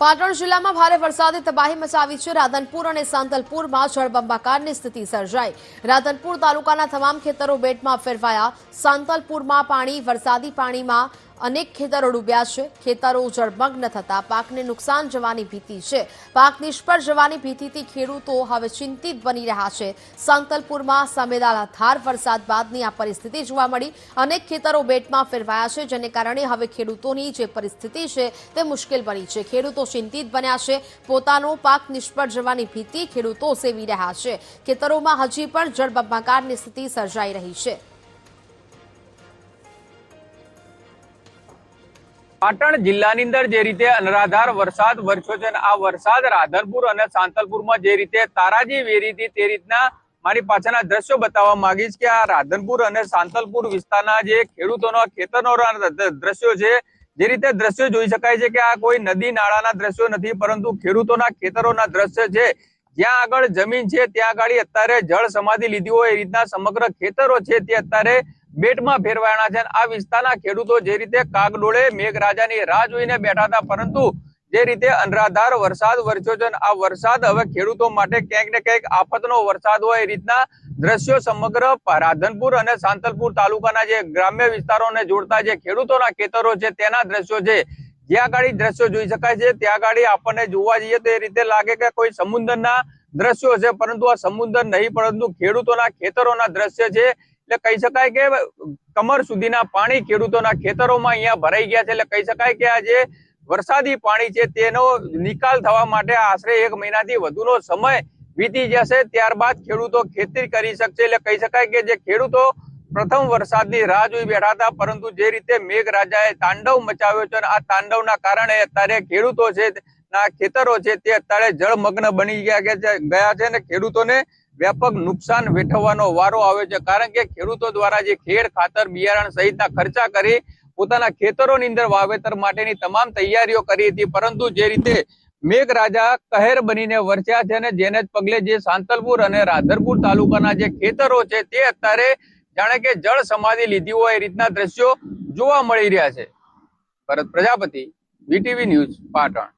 પાટણ જિલ્લામાં ભારે વરસાદે તબાહી મચાવી છે। રાધનપુર અને સાંતલપુરમાં જળબંબાકારની સ્થિતિ સર્જાઈ। રાધનપુર તાલુકાના તમામ ખેતરો બેટમાં ફેરવાયા। સાંતલપુરમાં વરસાદી પાણીમાં અનેક ખેતરો ડૂબ્યા છે। ખેતરો જળમગ્ન થતા પાકને નુકસાન જવાની ભીતિ છે। પાક નિષ્ફળ જવાની ભીતિથી ખેડૂતો હવે ચિંતિત બની રહ્યા છે। સાંતલપુરમાં સંવેદનાધાર વરસાદ બાદની આ પરિસ્થિતિ જોવા મળી। અનેક ખેતરો બેટમાં ફેરવાયા છે, જેને કારણે હવે ખેડૂતોની જે પરિસ્થિતિ છે તે મુશ્કેલ બની છે। ખેડૂતો ચિંતિત બન્યા છે। પોતાનો પાક નિષ્ફળ જવાની ભીતિ ખેડૂતો સેવી રહ્યા છે। ખેતરોમાં હજી પણ જળબંબાકારની સ્થિતિ સર્જાઈ રહી છે। પાટણ જિલ્લાની અંદર જે રીતે અનરાધાર વરસાદ વરસ્યો છે, આ વરસાદ રાધનપુર અને સાંતલપુરમાં જે રીતે તારાજી વેરી હતી તે રીતના મારી પાછળના દ્રશ્યો બતાવવા માંગીશ કે આ રાધનપુર અને સાંતલપુર વિસ્તારના જે ખેડૂતોના ખેતરોના દ્રશ્યો છે। જે રીતે દ્રશ્યો જોઈ શકાય છે કે આ કોઈ નદી નાળાના દ્રશ્યો નથી, પરંતુ ખેડૂતોના ખેતરોના દ્રશ્ય છે। જ્યાં આગળ જમીન છે ત્યાં આગળ અત્યારે જળ સમાધિ લીધી હોય એ રીતના સમગ્ર ખેતરો છે તે અત્યારે બેટમાં ફેરવાયા છે। આ વિસ્તારના ખેડૂતો જે રીતે કાગડોળે મેઘરાજાની રાહ જોઈને બેઠા હતા, પરંતુ જે રીતે અનરાધાર વરસાદ વરસ્યો છે, આ વરસાદ હવે ખેડૂતો માટે ક્યાંક ને ક્યાંક આફતનો વરસાદ હોય એ રીતના દ્રશ્યો સમગ્ર રાધનપુર અને સાંતલપુર તાલુકાના જે ગ્રામ્ય વિસ્તારોને જોડતા જે ખેડૂતોના ખેતરો છે તેના દ્રશ્યો છે। જ્યાં ગાડી દ્રશ્યો જોઈ શકાય છે ત્યાં ગાડી આપણને જોવા જઈએ તો એ રીતે લાગે કે કોઈ સમુદ્રના દ્રશ્યો છે, પરંતુ આ સમુદ્ર નહીં, પરંતુ ખેડૂતોના ખેતરોના દ્રશ્ય છે। એટલે કહી શકાય કે કમર સુધીના પાણી ખેડૂતોના ખેતરોમાં અહીંયા ભરાઈ ગયા છે। એટલે કહી શકાય કે આ જે વરસાદી પાણી છે તેનો નિકાલ થવા માટે આશરે 1 મહિનાથી વધુનો સમય વીતી જશે, ત્યારબાદ ખેડૂતો ખેતી કરી શકશે। એટલે કહી શકાય કે જે ખેડૂતો પ્રથમ વરસાદની રાહ જોઈ બેઠા હતા, પરંતુ જે રીતે મેઘરાજાએ તાંડવ મચાવ્યો છે, આ તાંડવના કારણે અત્યારે ખેડૂતો છે ના ખેતરો છે તે અત્યારે જળમગ્ન બની ગયા છે અને ખેડૂતોને વ્યાપક નુકસાન વેઠવવાનો વારો આવ્યો છે। કારણ કે ખેડૂતો દ્વારા જે ખેડ ખાતર બિયારણ સહિતના ખર્ચા કરી પોતાના ખેતરોની અંદર વાવેતર માટેની તમામ તૈયારીઓ કરી હતી, પરંતુ જે રીતે મેઘરાજા કહેર બનીને વરસ્યા છે અને જેને જ પગલે જે સાંતલપુર અને રાધનપુર તાલુકાના જે ખેતરો છે તે અત્યારે જાણે કે જળ સમાધિ લીધી હોય એ રીતના દ્રશ્યો જોવા મળી રહ્યા છે। ભરત પ્રજાપતિ, વીટીવી ન્યૂઝ, પાટણ।